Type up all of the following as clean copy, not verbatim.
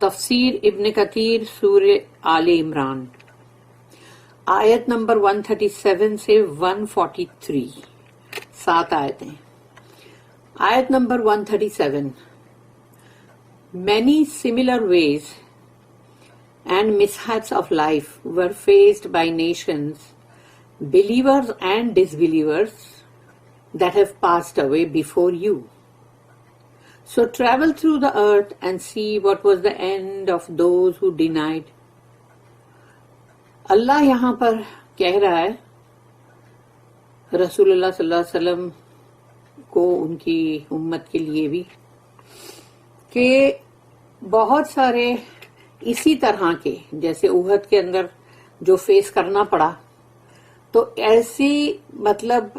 تفسیر ابن کثیر سورہ آل عمران آیت نمبر 137 سے 143 7 آیتیں. آیت number 137. Many similar ways and mishaps of life were faced by nations, believers and disbelievers, that have passed away before you. So travel through the earth and see what was the end of those who denied. اللہ یہاں پر کہہ رہا ہے رسول اللہ صلی اللہ علیہ وسلم کو، ان کی امت کے لیے بھی، کہ بہت سارے اسی طرح کے، جیسے احد کے اندر جو فیس کرنا پڑا، تو ایسی مطلب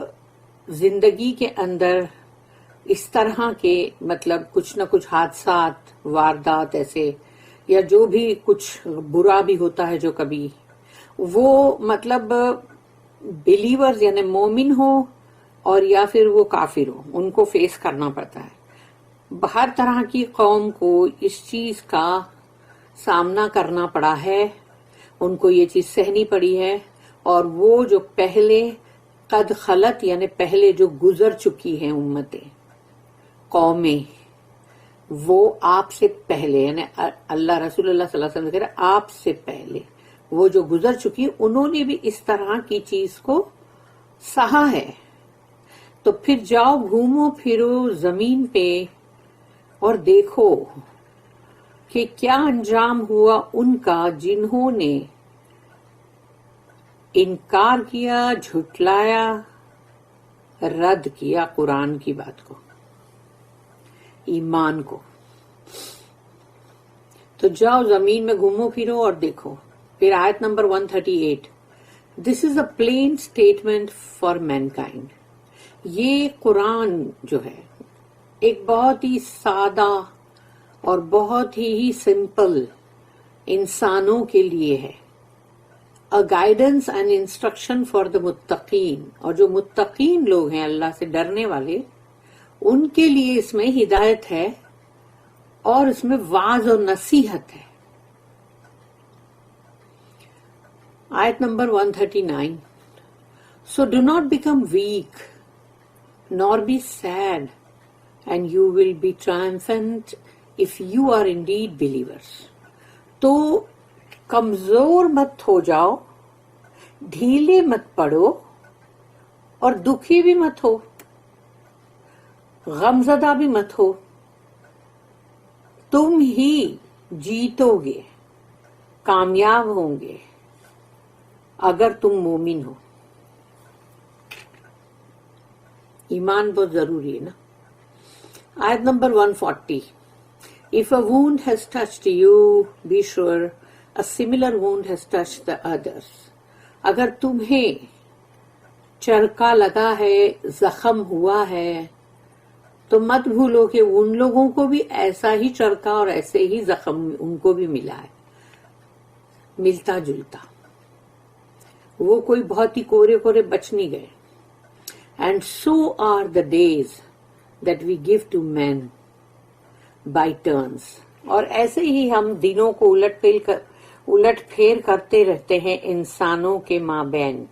زندگی کے اندر اس طرح کے مطلب کچھ نہ کچھ حادثات، واردات ایسے، یا جو بھی کچھ برا بھی ہوتا ہے جو کبھی، وہ مطلب بلیورز یعنی مومن ہو اور یا پھر وہ کافر ہو، ان کو فیس کرنا پڑتا ہے. ہر طرح کی قوم کو اس چیز کا سامنا کرنا پڑا ہے، ان کو یہ چیز سہنی پڑی ہے. اور وہ جو پہلے قد خلت یعنی پہلے جو گزر چکی ہیں امتیں، قومیں، وہ آپ سے پہلے، یعنی اللہ رسول اللہ صلی اللہ علیہ وسلم کہہ رہے آپ سے پہلے وہ جو گزر چکی، انہوں نے بھی اس طرح کی چیز کو سہا ہے. تو پھر جاؤ، گھومو پھرو زمین پہ اور دیکھو کہ کیا انجام ہوا ان کا جنہوں نے انکار کیا، جھٹلایا، رد کیا قرآن کی بات کو، ایمان کو. تو جاؤ زمین میں گھومو پھرو اور دیکھو. پھر آیت number 138. This is a plain statement for mankind. یہ قرآن جو ہے ایک بہت ہی سادہ اور بہت ہی سمپل انسانوں کے لیے ہے. A guidance and instruction for the متقین. اور جو متقین لوگ ہیں، اللہ سے ڈرنے والے، ان کے لیے اس میں ہدایت ہے اور اس میں واعظ اور نصیحت ہے. آیت number 139. So do not become weak, nor be sad, and you will be triumphant if you are indeed believers. تو کمزور مت ہو جاؤ، ڈھیلے مت پڑو، اور دکھی بھی مت ہو، غمزدہ بھی مت ہو. تم ہی جیتو گے، کامیاب ہوں گے اگر تم مومن ہو. ایمان بہت ضروری ہے نا. آیت number 140. If a wound has touched you, be sure a similar wound has touched the others. اگر تمہیں چرکا لگا ہے، زخم ہوا ہے، تو مت بھولو کہ ان لوگوں کو بھی ایسا ہی چرکا اور ایسے ہی زخم ان کو بھی ملا ہے، ملتا جلتا. وہ کوئی بہت ہی کورے کورے بچ نہیں گئے. And so are the days that we give to men by turns. اور ایسے ہی ہم دنوں کو الٹ پھیر کرتے رہتے ہیں انسانوں کے مابین.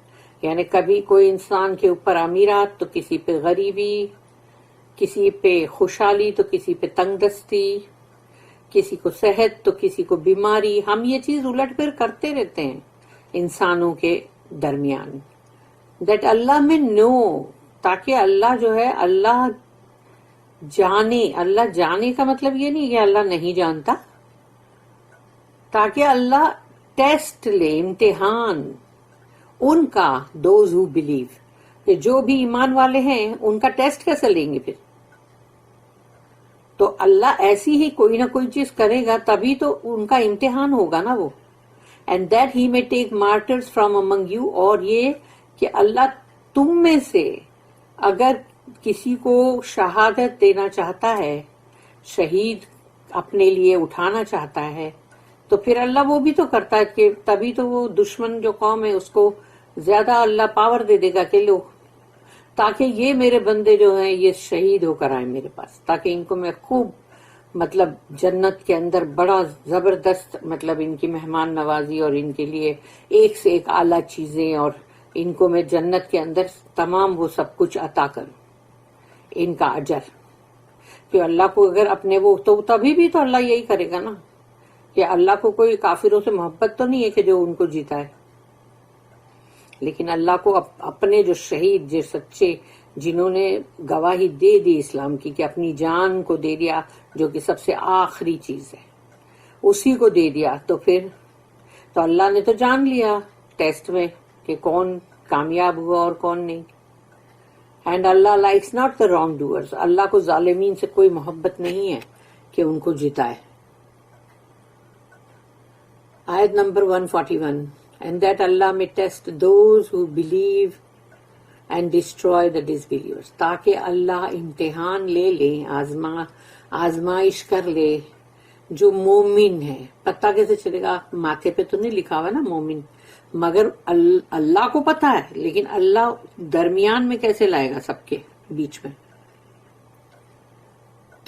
یعنی کبھی کوئی انسان کے اوپر امیرات تو کسی پہ غریبی، کسی پہ خوشحالی تو کسی پہ تنگ دستی، کسی کو صحت تو کسی کو بیماری. ہم یہ چیز الٹ پھیر کرتے رہتے ہیں انسانوں کے درمیان. دیٹ اللہ میں نو، تاکہ اللہ جو ہے اللہ جانے. اللہ جانے کا مطلب یہ نہیں کہ اللہ نہیں جانتا، تاکہ اللہ ٹیسٹ لے، امتحان ان کا، دوز ہو بلیو، کہ جو بھی ایمان والے ہیں ان کا ٹیسٹ کیسے لیں گے پھر. تو اللہ ایسی ہی کوئی نہ کوئی چیز کرے گا، تبھی تو ان کا امتحان ہوگا نا وہ. And that he may take martyrs from among you. اور یہ کہ اللہ تم میں سے اگر کسی کو شہادت دینا چاہتا ہے، شہید اپنے لیے اٹھانا چاہتا ہے، تو پھر اللہ وہ بھی تو کرتا ہے، کہ تبھی تو وہ دشمن جو قوم ہے اس کو زیادہ اللہ پاور دے دے گا کہ لو، تاکہ یہ میرے بندے جو ہیں یہ شہید ہو کر آئیں میرے پاس، تاکہ ان کو میں خوب مطلب جنت کے اندر بڑا زبردست مطلب ان کی مہمان نوازی اور ان کے لیے ایک سے ایک اعلیٰ چیزیں، اور ان کو میں جنت کے اندر تمام وہ سب کچھ عطا کروں، ان کا اجر. کہ اللہ کو اگر اپنے وہ تو تبھی بھی تو اللہ یہی کرے گا نا، کہ اللہ کو کوئی کافروں سے محبت تو نہیں ہے کہ جو ان کو جیتا ہے، لیکن اللہ کو اپنے جو شہید، جو سچے، جنہوں نے گواہی دے دی اسلام کی، کہ اپنی جان کو دے دیا جو کہ سب سے آخری چیز ہے، اسی کو دے دیا، تو پھر تو اللہ نے تو جان لیا ٹیسٹ میں کہ کون کامیاب ہوا اور کون نہیں. And Allah likes not the wrong doers. Allah کو ظالمین سے کوئی محبت نہیں ہے کہ ان کو جتائے. آیت number 141. And that Allah may test those who believe and destroy the disbelievers. تاکہ اللہ امتحان لے لے، آزمائش کر لے جو مومن ہے. پتہ کیسے چلے گا؟ ماتھے پہ تو نہیں لکھا ہوا نا مومن، مگر اللہ کو پتا ہے، لیکن اللہ درمیان میں کیسے لائے گا سب کے بیچ میں؟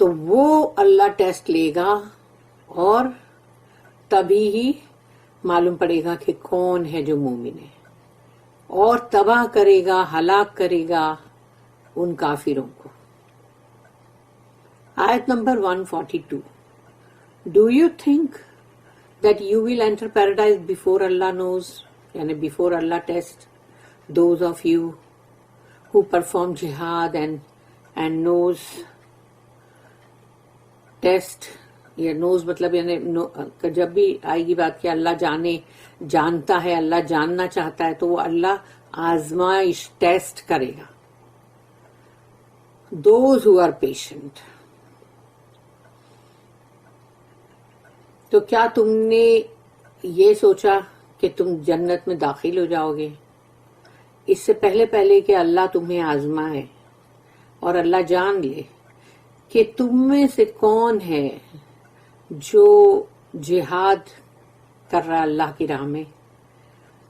تو وہ اللہ ٹیسٹ لے گا اور تبھی ہی معلوم پڑے گا کہ کون ہے جو مومن ہے، اور تباہ کرے گا، ہلاک کرے گا ان کافروں کو. آیت number 142. Do you think that you will enter paradise before Allah knows, یعنی before Allah test those of you who perform jihad and knows test. یہ نوز مطلب یعنی جب بھی آئے گی بات کہ اللہ جانتا ہے، اللہ جاننا چاہتا ہے، تو وہ اللہ آزمائش ٹیسٹ کرے گا. Those who are patient. تو کیا تم نے یہ سوچا کہ تم جنت میں داخل ہو جاؤ گے اس سے پہلے کہ اللہ تمہیں آزمائے اور اللہ جان لے کہ تم میں سے کون ہے جو جہاد کر رہا اللہ کی راہ میں،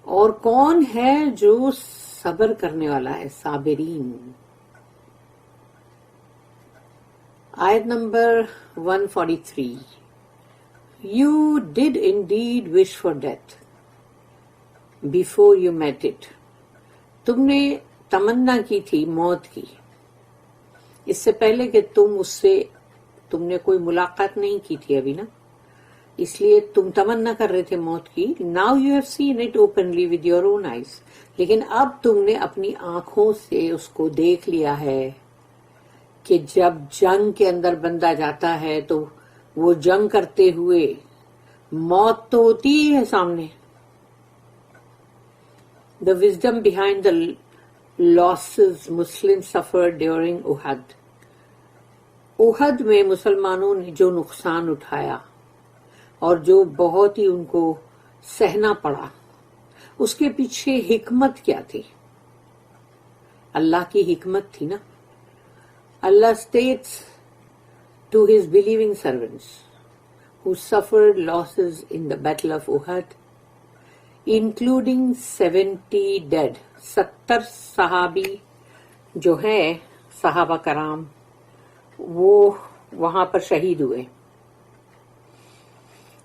اور کون ہے جو صبر کرنے والا ہے، صابرین. آیت number 143. You did indeed wish for death before you met it. تم نے تمنا کی تھی موت کی اس سے پہلے کہ تم نے کوئی ملاقات نہیں کی تھی ابھی نا، اس لیے تم تمنا کر رہے تھے موت کی. Now you have seen it openly with your own eyes. لیکن اب تم نے اپنی آنکھوں سے اس کو دیکھ لیا ہے کہ جب جنگ کے اندر بندہ جاتا ہے تو وہ جنگ کرتے ہوئے موت تو ہوتی ہی ہے سامنے. The wisdom behind the losses Muslims suffered during Uhud. احد میں مسلمانوں نے جو نقصان اٹھایا اور جو بہت ہی ان کو سہنا پڑا، اس کے پیچھے حکمت کیا تھی؟ اللہ کی حکمت تھی نا. اللہ states to his believing servants who suffered losses in the battle of Uhud, including 70 dead. 70 صحابی جو ہے صحابہ کرام وہ وہاں پر شہید ہوئے.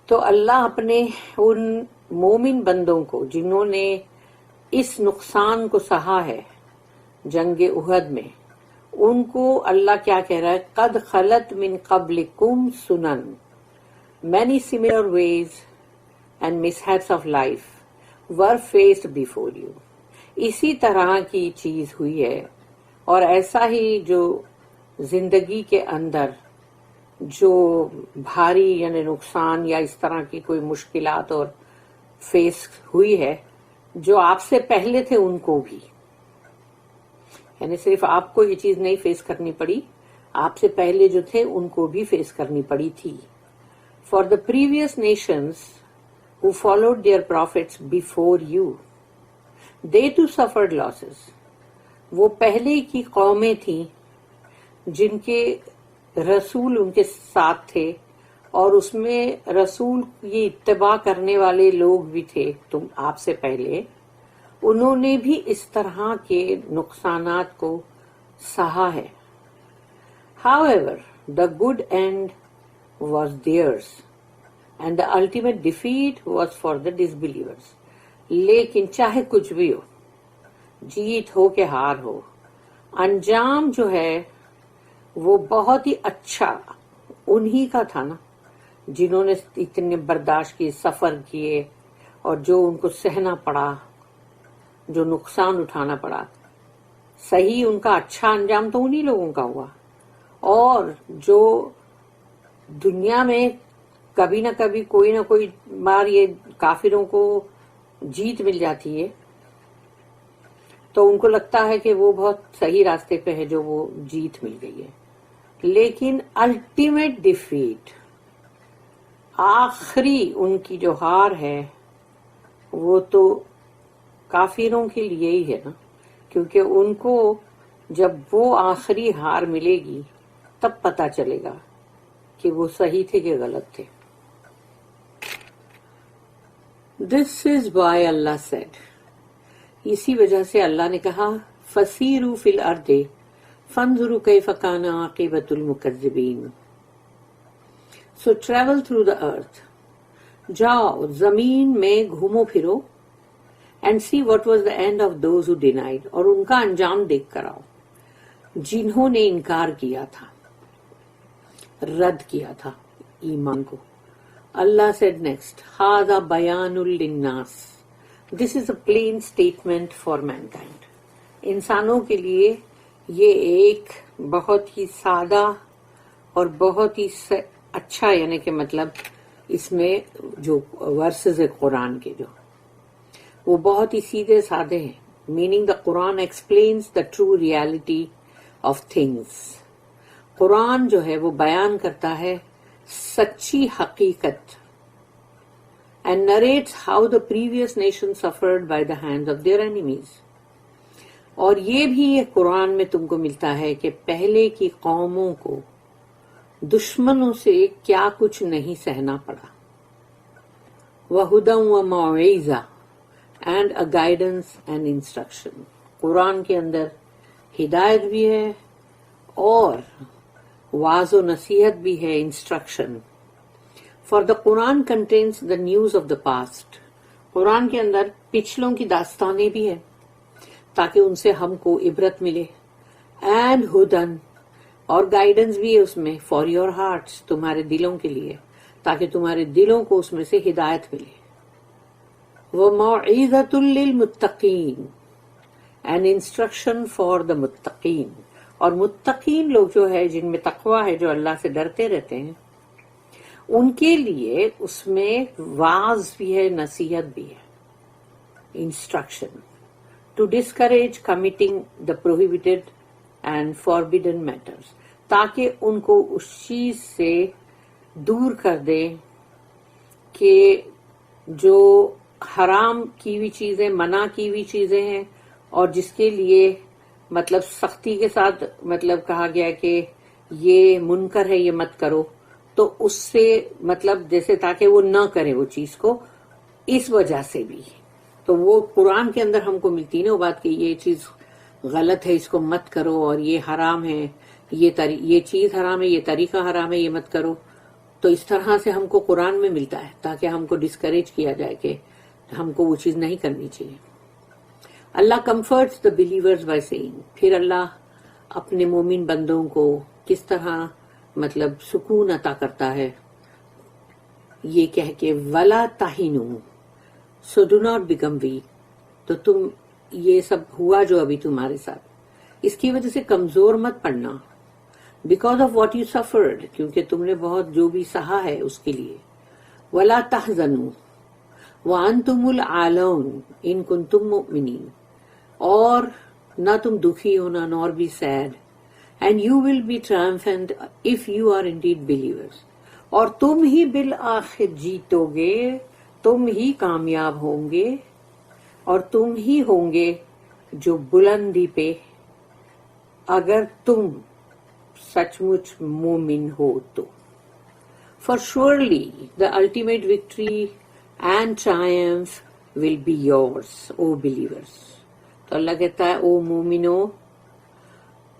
تو اللہ اپنے ان مومن بندوں کو جنہوں نے اس نقصان کو سہا ہے جنگ احد میں، ان کو اللہ کیا کہہ رہا ہے؟ قد خلت من قبلکم سنن. Many similar ways and mishaps of life were faced before you. اسی طرح کی چیز ہوئی ہے اور ایسا ہی جو زندگی کے اندر جو بھاری یعنی نقصان یا اس طرح کی کوئی مشکلات اور فیس ہوئی ہے جو آپ سے پہلے تھے ان کو بھی، یعنی صرف آپ کو یہ چیز نہیں فیس کرنی پڑی، آپ سے پہلے جو تھے ان کو بھی فیس کرنی پڑی تھی. For the previous nations who followed their prophets before you, they too suffered losses. وہ پہلے کی قومیں تھیں جن کے رسول ان کے ساتھ تھے اور اس میں رسول کی اتباع کرنے والے لوگ بھی تھے تم آپ سے پہلے، انہوں نے بھی اس طرح کے نقصانات کو سہا ہے. However, the good end was theirs and the ultimate defeat was for the disbelievers. لیکن چاہے کچھ بھی ہو، جیت ہو کہ ہار ہو، انجام جو ہے وہ بہت ہی اچھا انہی کا تھا نا، جنہوں نے اتنے برداشت کیے، سفر کیے، اور جو ان کو سہنا پڑا، جو نقصان اٹھانا پڑا، صحیح ان کا اچھا انجام تو انہی لوگوں کا ہوا. اور جو دنیا میں کبھی نہ کبھی کوئی نہ کوئی بار یہ کافروں کو جیت مل جاتی ہے تو ان کو لگتا ہے کہ وہ بہت صحیح راستے پہ ہے جو وہ جیت مل گئی ہے. لیکن الٹیمیٹ ڈیفیٹ، آخری ان کی جو ہار ہے وہ تو کافروں کے لیے ہی ہے نا، کیونکہ ان کو جب وہ آخری ہار ملے گی تب پتا چلے گا کہ وہ صحیح تھے کہ غلط تھے. This is why Allah said، اسی وجہ سے اللہ نے کہا فَسِيرُوا فِي الْأَرْضِ فَانْظُرُوا كَيْفَ كَانَ عَاقِبَةُ الْمُكَذِّبِينَ. So travel through the earth، جاؤ زمین میں گھومو پھرو، and see what was the end of those who denied، اور ان کا انجام دیکھ کر آؤ جنہوں نے انکار کیا تھا، رد کیا تھا ایمان کو. اللہ said next، هذا بیان للناس، this is a plain statement for mankind. انسانوں کے لیے یہ ایک بہت ہی سادہ اور بہت ہی اچھا، یعنی کہ مطلب اس میں جو ورسز ہے قرآن کے جو وہ بہت ہی سیدھے سادے ہیں. Meaning the Quran explains the true reality of things. Quran جو ہے وہ بیان کرتا ہے سچی حقیقت. And narrates how the previous nation suffered by the hands of their enemies. اور یہ بھی قرآن میں تم کو ملتا ہے کہ پہلے کی قوموں کو دشمنوں سے کیا کچھ نہیں سہنا پڑا. وَهُدًى وَمَوْعِظَةً and a guidance and instruction. Quran کے اندر ہدایت بھی ہے اور واعظ و نصیحت بھی ہے، instruction. For the Quran contains the news of the past. Quran کے اندر پچھلوں کی داستانیں بھی ہیں تاکہ ان سے ہم کو عبرت ملے. اینڈ ہدن، اور گائیڈنس بھی ہے اس میں، فار یور ہارٹس، تمہارے دلوں کے لیے، تاکہ تمہارے دلوں کو اس میں سے ہدایت ملے. وَمَوْعِظَةٌ لِّلْمُتَّقِينَ، اینڈ انسٹرکشن فار دا متقین. اور متقین لوگ جو ہے، جن میں تقوی ہے، جو اللہ سے ڈرتے رہتے ہیں، ان کے لیے اس میں واعظ بھی ہے، نصیحت بھی ہے، instruction to discourage committing the prohibited and forbidden matters, تاکہ ان کو اس چیز سے دور کر دے کہ جو حرام کی ہوئی چیزیں، منع کی ہوئی چیزیں ہیں، اور جس کے لیے مطلب سختی کے ساتھ مطلب کہا گیا کہ یہ منکر ہے، یہ مت کرو، تو اس سے مطلب جیسے تاکہ وہ نہ کرے وہ چیز کو، اس وجہ سے بھی. تو وہ قرآن کے اندر ہم کو ملتی نا وہ بات کہ یہ چیز غلط ہے، اس کو مت کرو، اور یہ حرام ہے، یہ چیز حرام ہے، یہ طریقہ حرام ہے، یہ مت کرو. تو اس طرح سے ہم کو قرآن میں ملتا ہے تاکہ ہم کو ڈسکریج کیا جائے کہ ہم کو وہ چیز نہیں کرنی چاہیے. Allah comforts the believers by saying, پھر اللہ اپنے مومن بندوں کو کس طرح مطلب سکون عطا کرتا ہے یہ کہہ کے ولا تہنوا، so do not become weak. تو تم یہ سب ہوا جو ابھی تمہارے ساتھ، اس کی وجہ سے کمزور مت پڑنا. Because of what you suffered, کیونکہ تم نے بہت جو بھی سہا ہے اس کے لیے. ولا تحزنوا وانتم الاعلون ان کنتم مؤمنین، اور نہ تم دکھی ہونا nor be sad. And you will be triumphant if you are indeed believers, اور تم ہی بالآخر جیتو گے، تم ہی کامیاب ہوں گے، اور تم ہی ہوں گے جو بلندی پہ، اگر تم سچ مچ مومن ہو تو. For surely the ultimate victory and triumph will be yours, O believers. تو اللہ کہتا ہے او مومنو،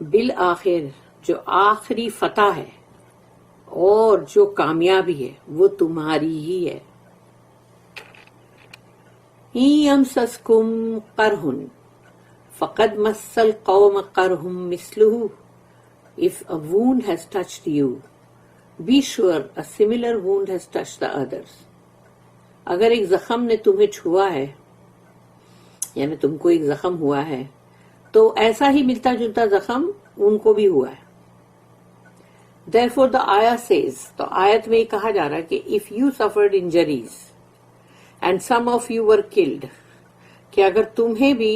بالآخر جو آخری فتح ہے اور جو کامیابی ہے وہ تمہاری ہی ہے. إن يمسسكم قرح فقد مس القوم قرح مثله. If a wound has touched you, be sure a similar wound has touched the others. اگر ایک زخم نے تمہیں چھوا ہے، یعنی تم کو ایک زخم ہوا ہے، تو ایسا ہی ملتا جلتا زخم ان کو بھی ہوا ہے. Therefore the ayah says, تو آیت میں یہ کہا جا رہا ہے کہ if you suffered injuries and some of you were killed، کہ اگر تمہیں بھی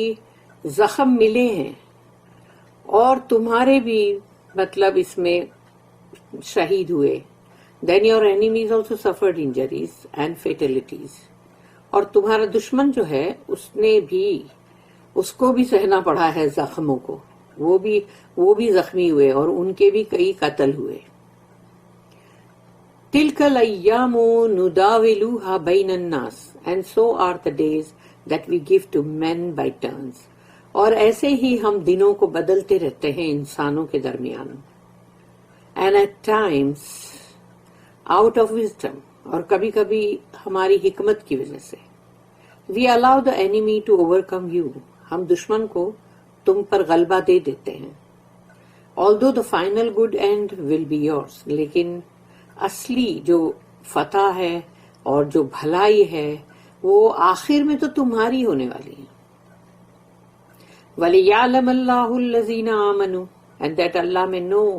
زخم ملے ہیں اور تمہارے بھی مطلب اس میں شہید ہوئے، then your enemies also suffered injuries and fatalities، اور تمہارا دشمن جو ہے اس کو بھی سہنا پڑا ہے زخموں کو، وہ بھی زخمی ہوئے اور ان کے بھی کئی قتل ہوئے. تِلْكَ الْأَيَّامُ نُدَاوِلُوهَا بَيْنَ النَّاسِ and so are the days that we give to men by turns. اور ایسے ہی ہم دنوں کو بدلتے رہتے ہیں انسانوں کے درمیان. And at times out of wisdom، اور کبھی کبھی ہماری حکمت کی وجہ سے، we allow the enemy to overcome you، ہم دشمن کو تم پر غلبہ دے دیتے ہیں. although the final good end will be yours، لیکن اصلی جو فتح ہے اور جو بھلائی ہے وہ آخر میں تو تمہاری ہونے والی ہے. وَلِيَعْلَمَ اللَّهُ الَّذِينَ آمَنُوا and that Allah may know،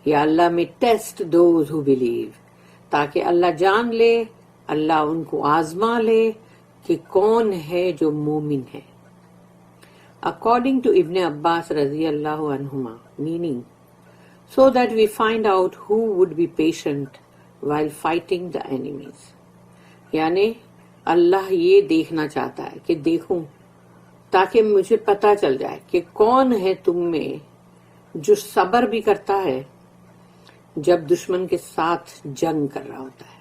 یا اللہ may test those who believe، تاکہ اللہ جان لے، اللہ ان کو آزما لے کہ کون ہے جو مومن ہے. According to Ibn Abbas رضی اللہ عنہما، meaning so that we find out who would be patient while fighting the enemies، یعنی اللہ یہ دیکھنا چاہتا ہے کہ دیکھوں تاکہ مجھے پتا چل جائے کہ کون ہے تم میں جو صبر بھی کرتا ہے جب دشمن کے ساتھ جنگ کر رہا ہوتا ہے،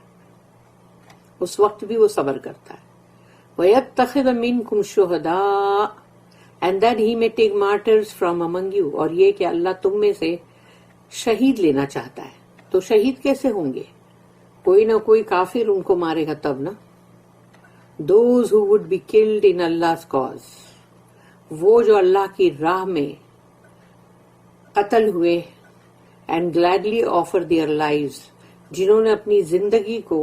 اس وقت بھی وہ صبر کرتا ہے. وَيَتَّخِذَ مِنْكُمْ شُهَدَاءَ and that he may take martyrs from among you، اور یہ کہ اللہ تم میں سے شہید لینا چاہتا ہے. تو شہید کیسے ہوں گے؟ کوئی نہ کوئی کافر ان کو مارے گا تب نا. those who would be killed in Allah's cause، وہ جو اللہ کی راہ میں قتل ہوئے، and gladly offer their lives، جنہوں نے اپنی زندگی کو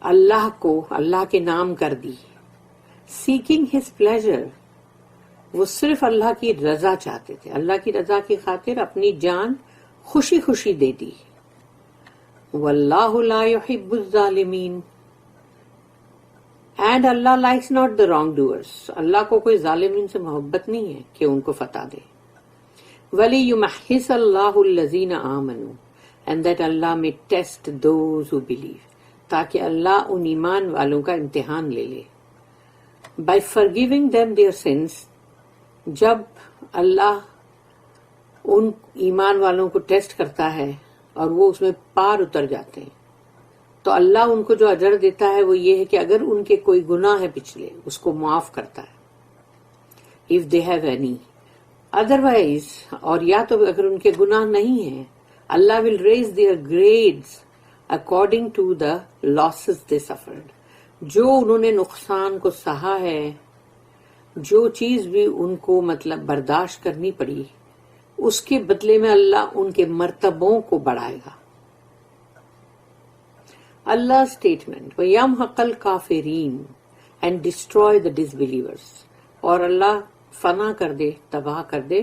اللہ کے نام کر دی. seeking his pleasure، وہ صرف اللہ کی رضا چاہتے تھے، اللہ کی رضا کی خاطر اپنی جان خوشی خوشی دے دی. واللہ لا يحب الظالمین and Allah likes not the wrong doers, Allah کو کوئی ظالمین سے محبت نہیں ہے کہ ان کو فتح دے. وَلِيُمَحِّصَ اللَّهُ الَّذِينَ آمَنُوا and that Allah may test those who believe، تاکہ اللہ ان ایمان والوں کا امتحان لے لے. by forgiving them their sins، جب اللہ ان ایمان والوں کو ٹیسٹ کرتا ہے اور وہ اس میں پار اتر جاتے ہیں تو اللہ ان کو جو اجر دیتا ہے وہ یہ ہے کہ اگر ان کے کوئی گناہ ہے پچھلے اس کو معاف کرتا ہے. if they have any، otherwise، اور یا تو اگر ان کے گناہ نہیں ہیں، اللہ will raise their grades according to the losses they suffered، جو انہوں نے نقصان کو سہا ہے، جو چیز بھی ان کو مطلب برداشت کرنی پڑی، اس کے بدلے میں اللہ ان کے مرتبوں کو بڑھائے گا. اللہ statement وَيَمْحَقَ الْكَافِرِينَ and destroy the disbelievers، اور اللہ فنا کر دے، تباہ کر دے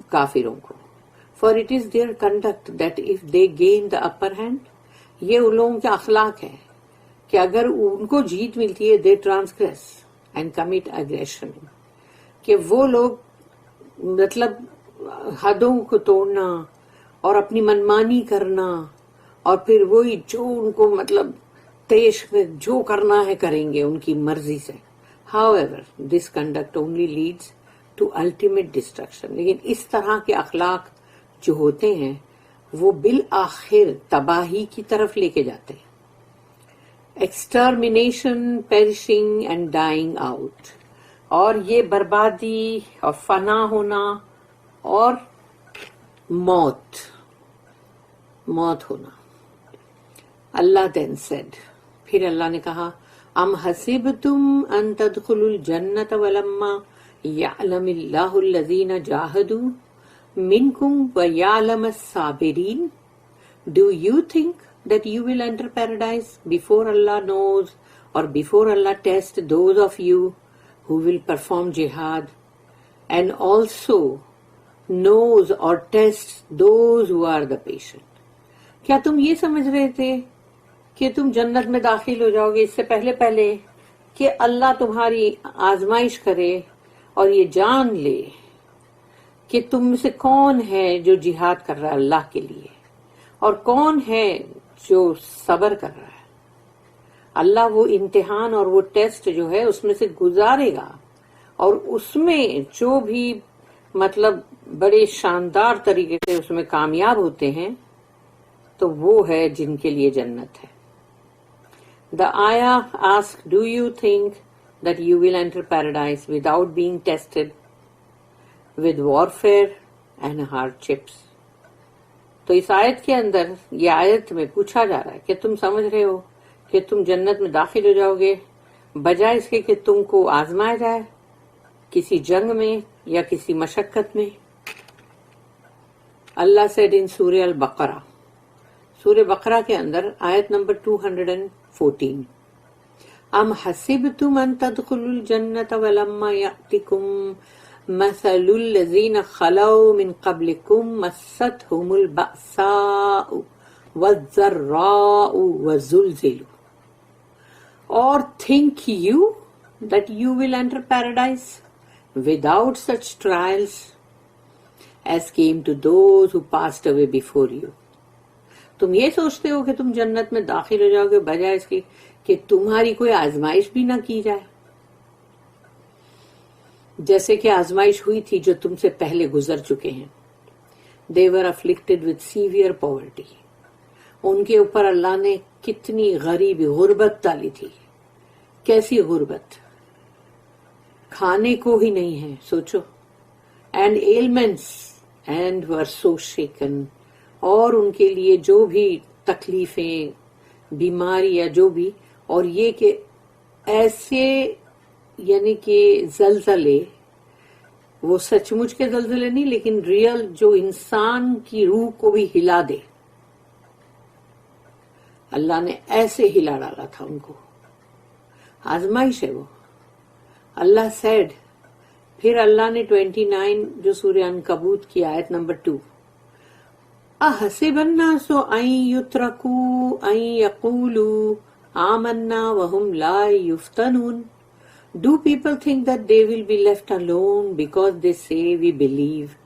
کافروں کو. for it is their conduct that if they gain the upper hand، یہ ان لوگوں کے اخلاق ہے کہ اگر ان کو جیت ملتی ہے they transgress and commit aggression، کہ وہ لوگ مطلب حدوں کو توڑنا اور اپنی منمانی کرنا اور پھر وہی جو ان کو مطلب دیش میں جو کرنا ہے کریں گے ان کی مرضی سے. however this conduct only leads to ultimate destruction، لیکن اس طرح کے اخلاق جو ہوتے ہیں وہ بالآخر تباہی کی طرف لے کے جاتے ہیں. extermination، perishing and dying out، اور یہ بربادی اور فنا ہونا اور موت ہونا. Allah then said, پھر اللہ نے کہا, ام حسبتم ان تدخلوا الجنة ولما يعلم الله الذين جاهدوا منكم ويعلم الصابرين. Do you think that you will enter paradise before Allah knows or before Allah tests those of you who will perform jihad, and also knows or tests those who are the patient? کیا تم یہ سمجھ رہے تھے کہ تم جنت میں داخل ہو جاؤ گے اس سے پہلے کہ اللہ تمہاری آزمائش کرے اور یہ جان لے کہ تم میں سے کون ہے جو جہاد کر رہا ہے اللہ کے لیے اور کون ہے جو صبر کر رہا ہے. اللہ وہ امتحان اور وہ ٹیسٹ جو ہے اس میں سے گزارے گا, اور اس میں جو بھی مطلب بڑے شاندار طریقے سے اس میں کامیاب ہوتے ہیں تو وہ ہے جن کے لیے جنت ہے. The ayah asks, do you think that you will enter paradise without being tested with warfare and hardships? تو اس آیت کے اندر یہ آیت میں پوچھا جا رہا ہے کہ تم سمجھ رہے ہو کہ تم جنت میں داخل ہو جاؤ گے بجائے اس کے کہ تم کو آزمایا جائے کسی جنگ میں یا کسی مشقت میں. اللہ said in سورہ البقرہ, سورہ بقرہ کے اندر آیت نمبر 214, ام حسبتم ان تدخلوا الجنة ولما يأتكم مثل الذين خلوا من قبلكم مستهم البأساء والضراء وزلزلوا. Or think you that you will enter paradise without such trials as came to those who passed away before you? تم یہ سوچتے ہو کہ تم جنت میں داخل ہو جاؤ گے بجائے اس کی کہ تمہاری کوئی آزمائش بھی نہ کی جائے, جیسے کہ آزمائش ہوئی تھی جو تم سے پہلے گزر چکے ہیں. They were afflicted with severe poverty. ان کے اوپر اللہ نے کتنی غریبی غربت ڈالی تھی. کیسی غربت, کھانے کو ہی نہیں ہے سوچو. And ailments and were so shaken. اور ان کے لیے جو بھی تکلیفیں بیماری یا جو بھی, اور یہ کہ ایسے یعنی کہ زلزلے, وہ سچ مچ کے زلزلے نہیں لیکن ریئل جو انسان کی روح کو بھی ہلا دے, اللہ نے ایسے ہلا ڈالا تھا ان کو. آزمائش ہے وہ. اللہ said, پھر اللہ نے 29 جو سورہ عنکبوت کی آیت نمبر 2, احسب الناس ان یترکوا ان یقولوا آمنا وهم لا یفتنون. Do people think that they will be left alone because they say we believe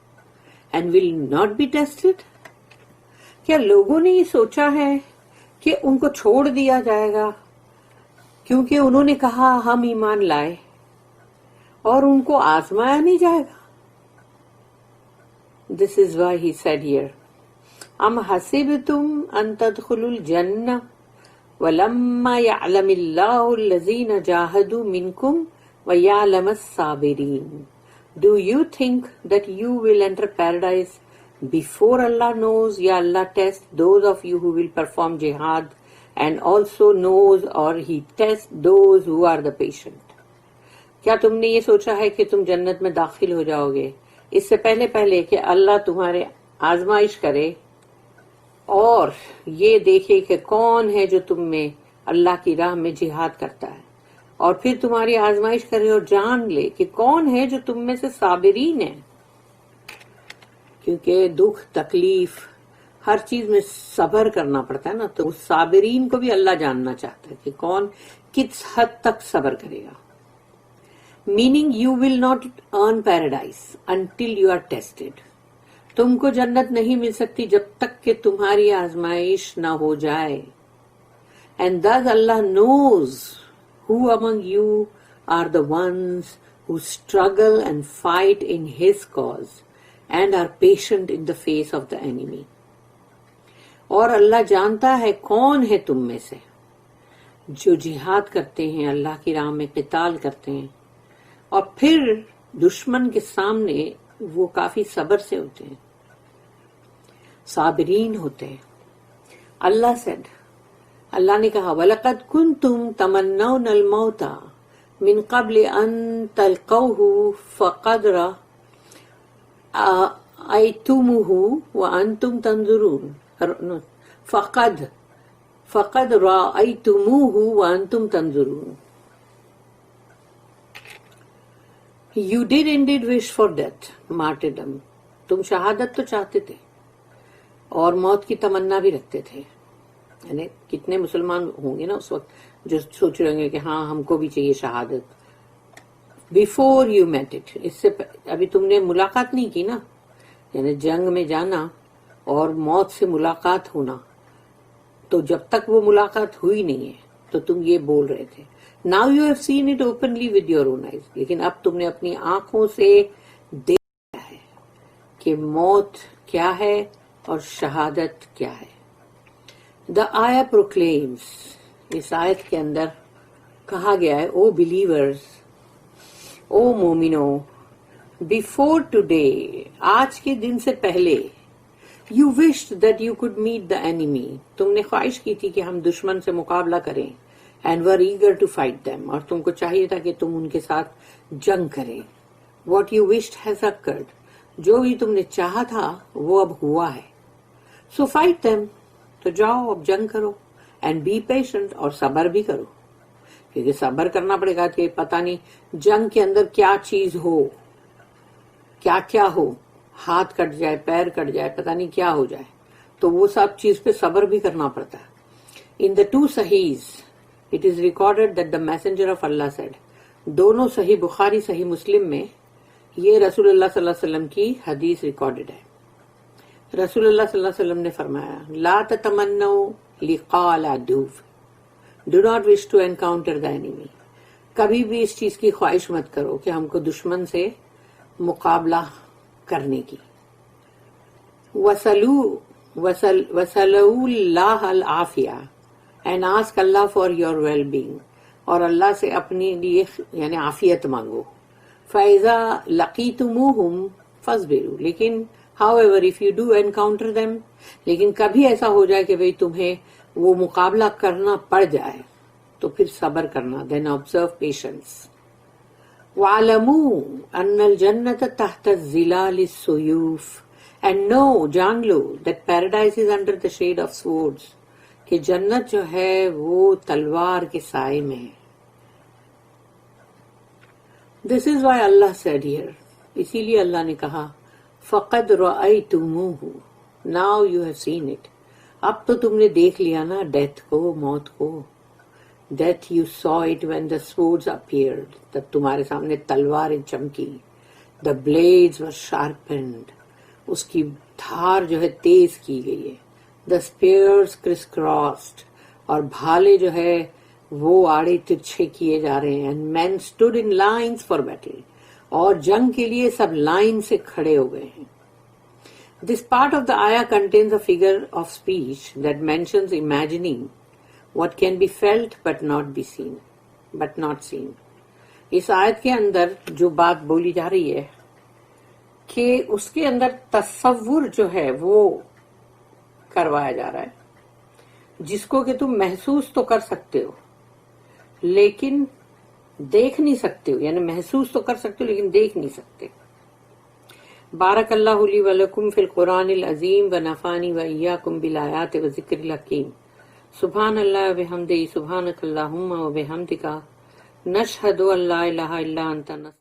and will not be tested? کیا لوگوں نے یہ سوچا ہے کہ ان کو چھوڑ دیا جائے گا کیونکہ انہوں نے کہا ہم ایمان لائے اور ان کو آزمایا نہیں جائے گا؟ This is why he said here, ام حسبتم ان تدخلوا الجنہ وَلَمَّا يَعْلَمِ اللَّهُ الَّذِينَ جَاهَدُوا مِنْكُمْ وَيَعْلَمَ الصَّابِرِينَ. Do you think that you will enter paradise before Allah knows, ya Allah tests those of you who will perform jihad, and also knows or he tests those who are the patient? کیا تم نے یہ سوچا ہے کہ تم جنت میں داخل ہو جاؤ گے اس سے پہلے کہ اللہ تمہارے آزمائش کرے اور یہ دیکھے کہ کون ہے جو تم میں اللہ کی راہ میں جہاد کرتا ہے, اور پھر تمہاری آزمائش کرے اور جان لے کہ کون ہے جو تم میں سے صابرین ہے. کیونکہ دکھ تکلیف ہر چیز میں صبر کرنا پڑتا ہے نا, تو اس صابرین کو بھی اللہ جاننا چاہتا ہے کہ کون کس حد تک صبر کرے گا. Meaning you will not earn paradise until you are tested. تم کو جنت نہیں مل سکتی جب تک کہ تمہاری آزمائش نہ ہو جائے. And thus Allah knows who among you are the ones who struggle and fight in His cause and are patient in the face of the enemy. اور اللہ جانتا ہے کون ہے تم میں سے جو جہاد کرتے ہیں, اللہ کی راہ میں قتال کرتے ہیں, اور پھر دشمن کے سامنے وہ کافی صبر سے ہوتے ہیں, صابرین ہوتے ہیں. اللہ said, اللہ نے کہا وَلَقَدْ كُنْتُمْ تَمَنَّوْنَ الْمَوْتَ مِنْ قَبْلِ أَن تَلْقَوْهُ فَقَدْ رَأَيْتُمُوهُ وَأَنْتُمْ تَنظُرُونَ فَقَدْ رَأَيْتُمُوهُ وَأَنْتُمْ تَنظُرُونَ. You did indeed wish for death, martyrdom. تم شہادت تو چاہتے تھے اور موت کی تمنا بھی رکھتے تھے. یعنی کتنے مسلمان ہوں گے نا اس وقت جو سوچ رہے ہوں گے کہ ہاں ہم کو بھی چاہیے شہادت. Before you met it, اس سے ابھی تم نے ملاقات نہیں کی نا, یعنی جنگ میں جانا اور موت سے ملاقات ہونا, تو جب تک وہ ملاقات ہوئی نہیں ہے تو تم یہ بول رہے تھے. Now you have seen it openly with your own eyes. لیکن اب تم نے اپنی آنکھوں سے دیکھا ہے کہ موت کیا ہے اور شہادت کیا ہے. The ayah proclaims, اس آیت کے اندر کہا گیا ہے, O believers, O مومنو, before today, آج کے دن سے پہلے, you wished that you could meet the enemy. تم نے خواہش کی تھی کہ ہم دشمن سے مقابلہ کریں. And were eager to fight them. اور تم کو چاہیے تھا کہ تم ان کے ساتھ جنگ کریں. What you wished has occurred. جو بھی تم نے چاہا تھا وہ اب ہوا ہے. So fight them. تو جاؤ اب جنگ کرو. And be patient. اور صبر بھی کرو. کیونکہ صبر کرنا پڑے گا کہ پتہ نہیں جنگ کے اندر کیا چیز ہو, کیا کیا ہو, ہاتھ کٹ جائے, پیر کٹ جائے, پتہ نہیں کیا ہو جائے. تو وہ سب چیز پہ صبر بھی کرنا پڑتا ہے. In the two Sahihs, it is recorded that the messenger of Allah said, دونوں صحیح بخاری صحیح مسلم میں یہ رسول اللہ صلی اللہ علیہ وسلم کی حدیث ریکارڈڈ ہے. رسول اللہ صلی اللہ علیہ وسلم نے فرمایا, لا تتمنوا لقاء العدو, do not wish to encounter the enemy. کبھی بھی اس چیز کی خواہش مت کرو کہ ہم کو دشمن سے مقابلہ کرنے کی. وَسَلُوا اللَّهَ الْعَافِيَةَ, and ask Allah for your well-being, اور اللہ سے اپنے لیے یعنی عافیت مانگو. فَإِذَا لَقِيتُمُوهُمْ فَاصْبِرُوا, لیکن however if you do encounter them, لیکن کبھی ایسا ہو جائے کہ بھئی تمہیں وہ مقابلہ کرنا پڑ جائے تو پھر صبر کرنا. then observe patience. وَعَلَمُوا أَنَّ الْجَنَّةَ تَحْتَ الظِّلَالِ السُّيُوفِ, and know, John love, that paradise is under the shade of swords, کہ جنت جو ہے وہ تلوار کے سائے میں ہے. This is why Allah said here, اسی لیے اللہ نے کہا فَقَدْ رَأَيْتُمُوهُ, now you have seen it. اب تو تم نے دیکھ لیا نا ڈیتھ کو, موت کو. Death you saw it when the swords appeared, تب تمہارے سامنے تلواریں چمکی. The blades were sharpened, اس کی دھار جو ہے تیز کی گئی ہے. The spears crisscrossed, اور بھالے جو ہے وہ آڑے ترچھے کیے جا رہے ہیں. And men stood in lines for battle, اور جنگ کے لیے سب لائن سے کھڑے ہو گئے ہیں. This part of the ayah contains a figure of speech that mentions imagining what can be felt but not seen. اس آیت کے اندر جو بات بولی جا رہی ہے کہ اس کے اندر تصور جو ہے وہ کروایا جا رہا ہے, جس کو کہ تم محسوس تو کر سکتے ہو لیکن دیکھ نہیں سکتے ہو, یعنی محسوس تو کر سکتے ہو لیکن دیکھ نہیں سکتے. بارک اللہ لی ولکم فی القرآن العظیم ونفعنی وإیاکم بالآیات وذکر الحکیم. سبحان اللہ وبحمدہ, سبحانک اللہم وبحمدک, نشہد ان لا الہ الا انت.